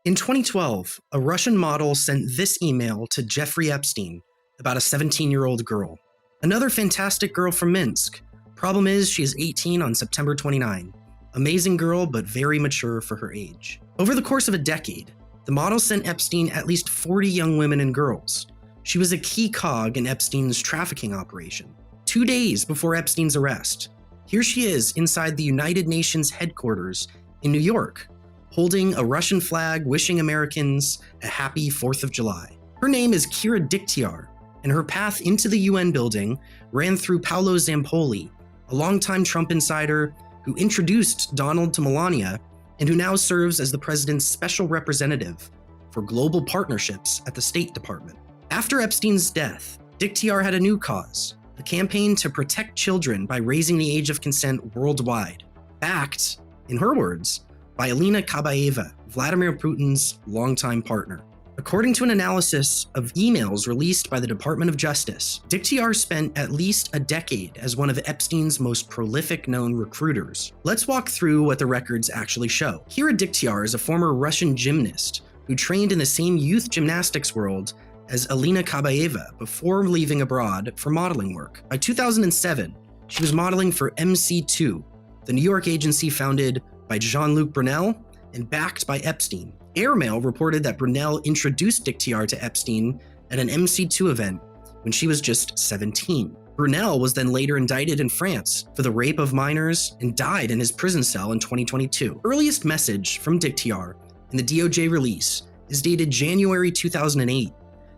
In 2012, a Russian model sent this email to Jeffrey Epstein about a 17-year-old girl. Another fantastic girl from Minsk. Problem is, she is 18 on September 29. Amazing girl, but very mature for her age. Over the course of a decade, the model sent Epstein at least 40 young women and girls. She was a key cog in Epstein's trafficking operation. 2 days before Epstein's arrest, here she is inside the United Nations headquarters in New York, holding a Russian flag, wishing Americans a happy 4th of July. Her name is Kira Diktyar, and her path into the UN building ran through Paolo Zampoli, a longtime Trump insider who introduced Donald to Melania and who now serves as the president's special representative for global partnerships at the State Department. After Epstein's death, Diktyar had a new cause, a campaign to protect children by raising the age of consent worldwide, backed, in her words, by Alina Kabaeva, Vladimir Putin's longtime partner. According to an analysis of emails released by the Department of Justice, Diktyar spent at least a decade as one of Epstein's most prolific known recruiters. Let's walk through what the records actually show. Kira Diktyar is a former Russian gymnast who trained in the same youth gymnastics world as Alina Kabaeva before leaving abroad for modeling work. By 2007, she was modeling for MC2, the New York agency founded by Jean-Luc Brunel and backed by Epstein. Airmail reported that Brunel introduced Diktyar to Epstein at an MC2 event when she was just 17. Brunel was then later indicted in France for the rape of minors and died in his prison cell in 2022. Earliest message from Diktyar in the DOJ release is dated January 2008,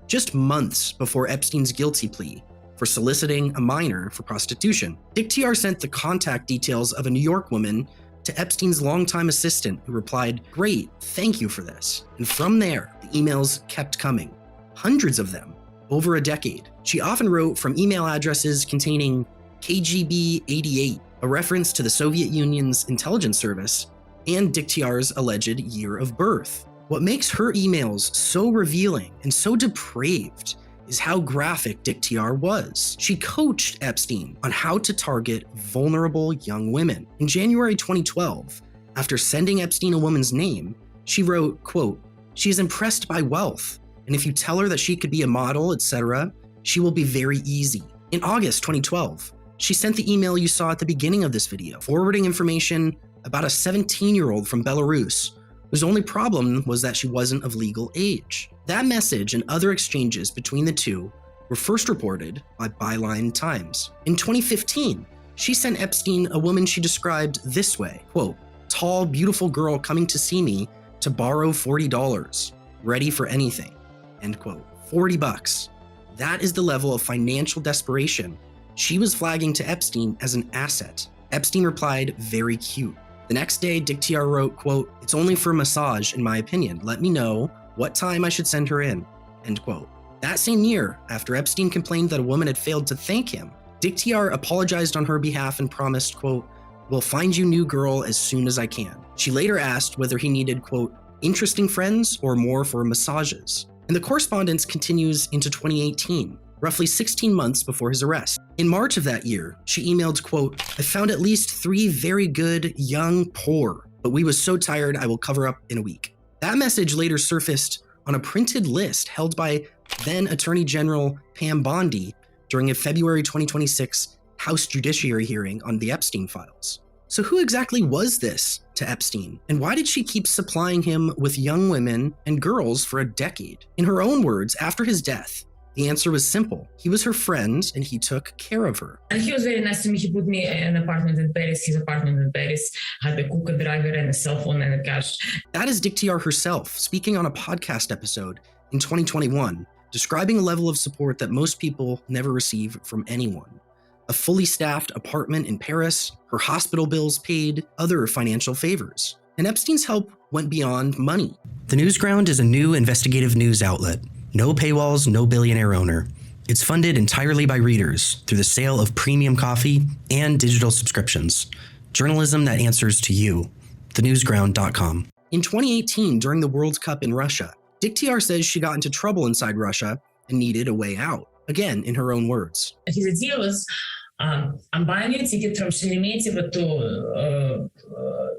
just months before Epstein's guilty plea for soliciting a minor for prostitution. Diktyar sent the contact details of a New York woman to Epstein's longtime assistant, who replied, "Great, thank you for this." And from there, the emails kept coming, hundreds of them, over a decade. She often wrote from email addresses containing KGB 88, a reference to the Soviet Union's intelligence service, and Diktyar's alleged year of birth. What makes her emails so revealing and so depraved is how graphic Diktyar was. She coached Epstein on how to target vulnerable young women. In January 2012, after sending Epstein a woman's name, she wrote, quote, "She is impressed by wealth, and if you tell her that she could be a model, etc., she will be very easy." In August 2012, she sent the email you saw at the beginning of this video, forwarding information about a 17-year-old from Belarus, whose only problem was that she wasn't of legal age. That message and other exchanges between the two were first reported by Byline Times. In 2015, she sent Epstein a woman she described this way, quote, "Tall, beautiful girl coming to see me to borrow $40, ready for anything," end quote. $40. That is the level of financial desperation she was flagging to Epstein as an asset. Epstein replied, "Very cute." The next day, Diktyar wrote, quote, "It's only for massage, in my opinion. Let me know what time I should send her in," end quote. That same year, after Epstein complained that a woman had failed to thank him, Diktyar apologized on her behalf and promised, quote, "We'll find you new girl as soon as I can." She later asked whether he needed, quote, "interesting friends or more for massages." And the correspondence continues into 2018, roughly 16 months before his arrest. In March of that year, she emailed, quote, "I found at least 3 very good, young, poor, but we was so tired I will cover up in a week." That message later surfaced on a printed list held by then Attorney General Pam Bondi during a February 2026 House Judiciary hearing on the Epstein files. So who exactly was this to Epstein? And why did she keep supplying him with young women and girls for a decade? In her own words, after his death, the answer was simple. He was her friend and he took care of her. And he was very nice to me. He put me in an apartment in Paris. His apartment in Paris had a Kuka driver and a cell phone and a cash. That is Diktyar herself speaking on a podcast episode in 2021, describing a level of support that most people never receive from anyone. A fully staffed apartment in Paris, her hospital bills paid, other financial favors. And Epstein's help went beyond money. The Newsground is a new investigative news outlet. No paywalls, no billionaire owner. It's funded entirely by readers through the sale of premium coffee and digital subscriptions. Journalism that answers to you. thenewsground.com. In 2018, during the World Cup in Russia, Diktyar says she got into trouble inside Russia and needed a way out. Again, in her own words. His idea was, I'm buying a ticket from Sheremetyevo to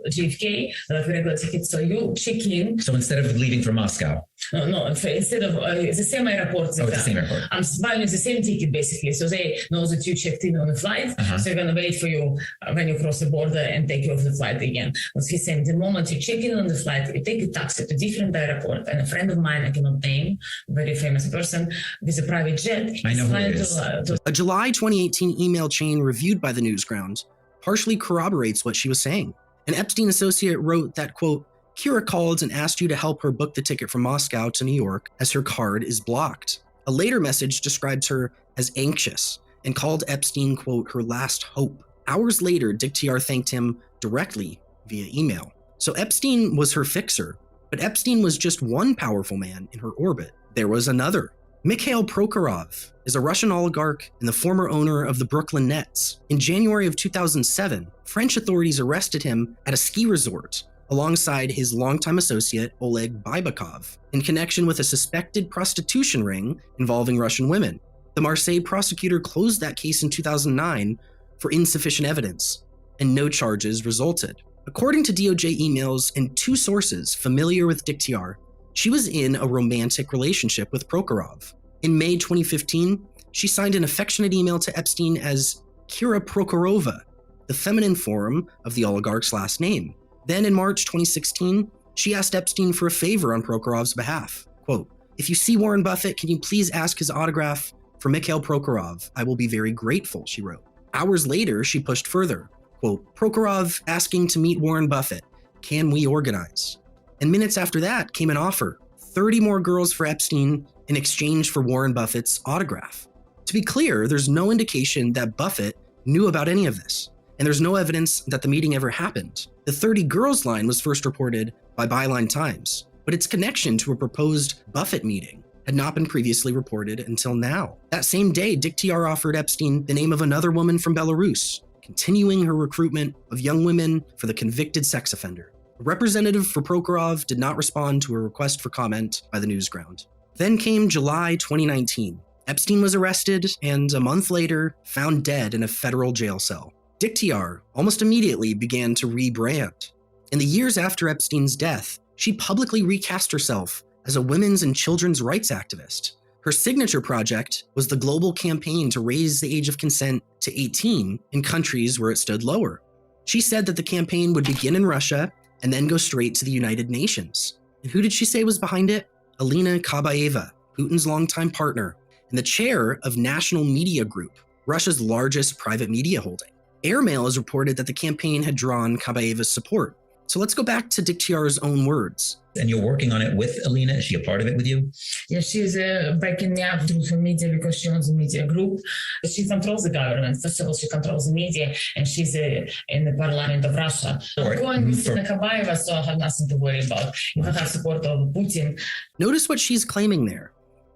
JFK, regular ticket. So you check in. So instead of leaving for Moscow? No, instead of it's the same airport. Oh, it's the same airport. I'm buying the same ticket basically. So they know that you checked in on the flight. So they're going to wait for you when you cross the border and take you off the flight again. What he's saying, the moment you check in on the flight, you take a taxi to a different airport. And a friend of mine, I cannot name, very famous person, with a private jet. I know who it is. A July 2018 email chain reviewed by the Newsground partially corroborates what she was saying. An Epstein associate wrote that, quote, Kira called and asked you to help her book the ticket from Moscow to New York as her card is blocked. A later message describes her as anxious and called Epstein, quote, her last hope. Hours later, Dick TR thanked him directly via email. So Epstein was her fixer, but Epstein was just one powerful man in her orbit. There was another. Mikhail Prokhorov is a Russian oligarch and the former owner of the Brooklyn Nets. In January of 2007, French authorities arrested him at a ski resort alongside his longtime associate Oleg Bybakov in connection with a suspected prostitution ring involving Russian women. The Marseille prosecutor closed that case in 2009 for insufficient evidence, and no charges resulted. According to DOJ emails and two sources familiar with Dick TR, she was in a romantic relationship with Prokhorov. In May 2015, she signed an affectionate email to Epstein as Kira Prokhorova, the feminine form of the oligarch's last name. Then in March 2016, she asked Epstein for a favor on Prokhorov's behalf. Quote, if you see Warren Buffett, can you please ask his autograph for Mikhail Prokhorov? I will be very grateful, she wrote. Hours later, she pushed further. Quote, Prokhorov asking to meet Warren Buffett. Can we organize? And minutes after that came an offer, 30 more girls for Epstein in exchange for Warren Buffett's autograph. To be clear, there's no indication that Buffett knew about any of this, and there's no evidence that the meeting ever happened. The 30 girls line was first reported by Byline Times, but its connection to a proposed Buffett meeting had not been previously reported until now. That same day, Dick TR offered Epstein the name of another woman from Belarus, continuing her recruitment of young women for the convicted sex offender. A representative for Prokhorov did not respond to a request for comment by the Newsground. Then came July 2019. Epstein was arrested and, a month later, found dead in a federal jail cell. Dick TR almost immediately began to rebrand. In the years after Epstein's death, she publicly recast herself as a women's and children's rights activist. Her signature project was the global campaign to raise the age of consent to 18 in countries where it stood lower. She said that the campaign would begin in Russia and then go straight to the United Nations. And who did she say was behind it? Alina Kabaeva, Putin's longtime partner, and the chair of National Media Group, Russia's largest private media holding. Airmail has reported that the campaign had drawn Kabaeva's support. So let's go back to Dick TR's own words. And you're working on it with Alina? Is she a part of it with you? Yeah, she's backing me up through her media because she owns a media group. She controls the government. First of all, she controls the media, and she's in the parliament of Russia. I'm going with Kabaeva, so I have nothing to worry about. If I have support of Putin. Notice what she's claiming there.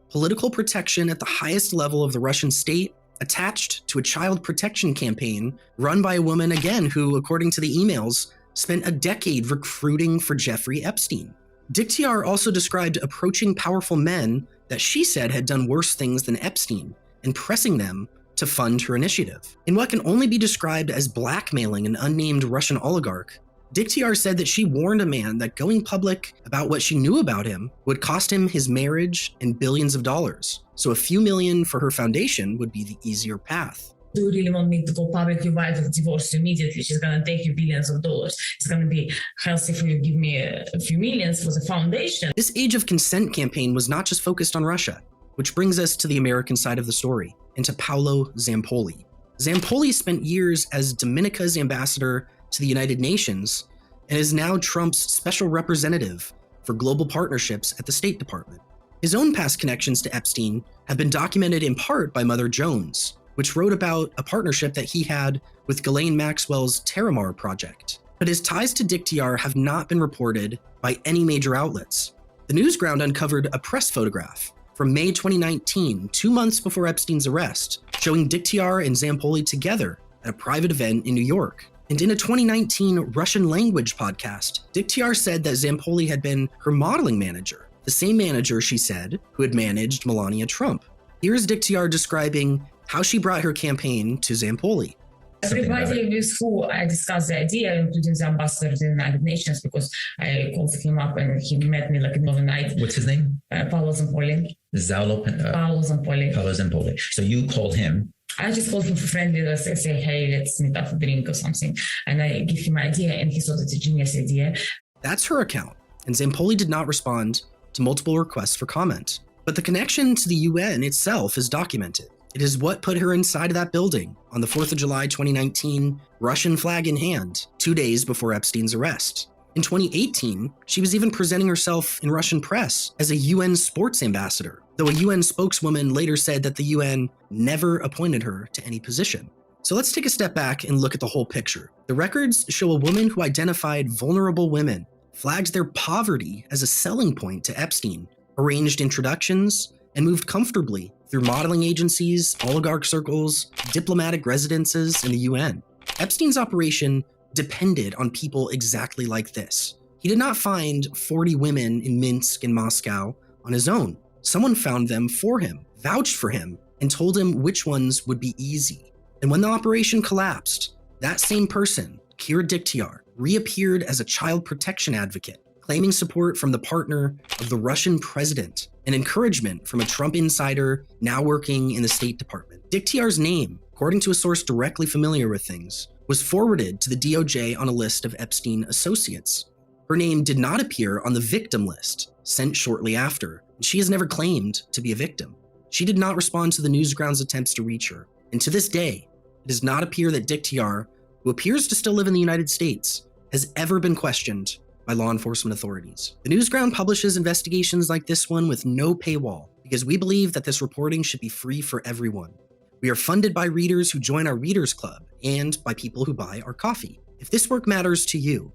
Political protection at the highest level of the Russian state, attached to a child protection campaign run by a woman, again, who, according to the emails, spent a decade recruiting for Jeffrey Epstein. Dick TR also described approaching powerful men that she said had done worse things than Epstein and pressing them to fund her initiative. In what can only be described as blackmailing an unnamed Russian oligarch, Dick TR said that she warned a man that going public about what she knew about him would cost him his marriage and billions of dollars. So a few million for her foundation would be the easier path. Do you really want me to go public? Your wife will divorce you immediately. She's going to take you billions of dollars. It's going to be healthy for you to give me a few millions for the foundation. This Age of Consent campaign was not just focused on Russia, which brings us to the American side of the story, and to Paolo Zampoli. Zampoli spent years as Dominica's ambassador to the United Nations and is now Trump's special representative for global partnerships at the State Department. His own past connections to Epstein have been documented in part by Mother Jones, which wrote about a partnership that he had with Ghislaine Maxwell's Terramar project. But his ties to Dick TR have not been reported by any major outlets. The Newsground uncovered a press photograph from May 2019, 2 months before Epstein's arrest, showing Dick TR and Zampoli together at a private event in New York. And in a 2019 Russian language podcast, Dick TR said that Zampoli had been her modeling manager, the same manager, she said, who had managed Melania Trump. Here's Dick TR describing how she brought her campaign to Zampoli. something about it. Everybody with who I discussed the idea, including the ambassador to the United Nations, because I called him up and he met me like in the night. What's his name? Paolo Zampoli. Paolo Zampoli. Paolo Zampoli. So you called him. I just called him for friendly. I say, hey, let's meet up for a drink or something. And I give him an idea, and he thought it's a genius idea. That's her account, and Zampoli did not respond to multiple requests for comment. But the connection to the UN itself is documented. It is what put her inside of that building on the 4th of July 2019, Russian flag in hand, 2 days before Epstein's arrest. In 2018, she was even presenting herself in Russian press as a UN sports ambassador, though a UN spokeswoman later said that the UN never appointed her to any position. So let's take a step back and look at the whole picture. The records show a woman who identified vulnerable women, flagged their poverty as a selling point to Epstein, arranged introductions, and moved comfortably through modeling agencies, oligarch circles, diplomatic residences, and the UN. Epstein's operation depended on people exactly like this. He did not find 40 women in Minsk and Moscow on his own. Someone found them for him, vouched for him, and told him which ones would be easy. And when the operation collapsed, that same person, Kira Diktyar, reappeared as a child protection advocate, claiming support from the partner of the Russian president and encouragement from a Trump insider now working in the State Department. Diktyar's name, according to a source directly familiar with things, was forwarded to the DOJ on a list of Epstein associates. Her name did not appear on the victim list, sent shortly after, and she has never claimed to be a victim. She did not respond to the Newsground's attempts to reach her, and to this day, it does not appear that Diktyar, who appears to still live in the United States, has ever been questioned by law enforcement authorities. The Newsground publishes investigations like this one with no paywall because we believe that this reporting should be free for everyone. We are funded by readers who join our Readers Club and by people who buy our coffee. If this work matters to you,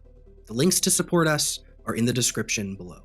the links to support us are in the description below.